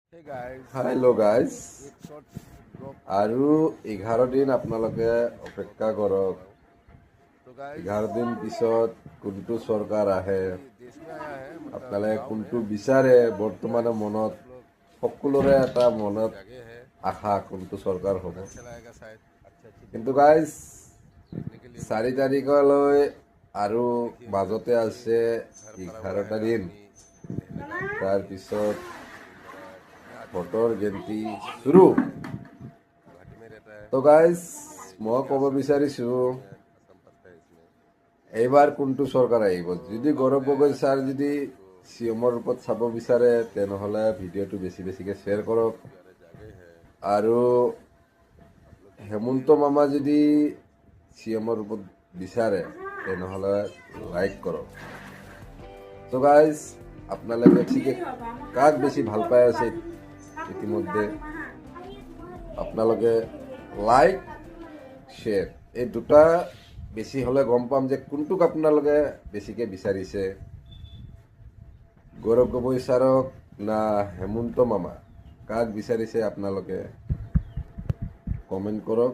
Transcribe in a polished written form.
Hello' guys, আৰু 11 দিন আপোনালোকে অপেক্ষা কৰক। 11 দিন পিছত কোনটো চৰকাৰ আহে, আপোনালোকে কোনটো বিচাৰে। বৰ্তমানে মনত সকলোৰে এটা মনত আশা কোনটো চৰকাৰ হ'ব। কিন্তু গাইজ 4 তাৰিখলৈ আৰু মাজতে আছে 11টা দিন। তাৰপিছত ভোটৰ গেণ্টি শুৰু। তো গাইজ মই ক'ব বিচাৰিছোঁ, এইবাৰ কোনটো চৰকাৰ আহিব। যদি গৌৰৱ গগৈ ছাৰ যদি চিএমৰ ৰূপত চাব বিচাৰে, তেনেহ'লে ভিডিঅ'টো বেছিকৈ শ্বেয়াৰ কৰক। আৰু হেমন্ত মামা যদি চিএমৰ ৰূপত বিচাৰে, তেনেহ'লে লাইক কৰক। তো গাইজ আপোনালোকে ঠিকে কাক বেছি ভাল পাই আছে, ইতিমধ্যে আপোনালোকে লাইক শ্বেয়াৰ এই দুটা বেছি হ'লে গম পাম যে কোনটোক আপোনালোকে বেছিকৈ বিচাৰিছে, গৌৰৱ গগৈ ছাৰক না হেমন্ত মামা। কাক বিচাৰিছে আপোনালোকে কমেণ্ট কৰক।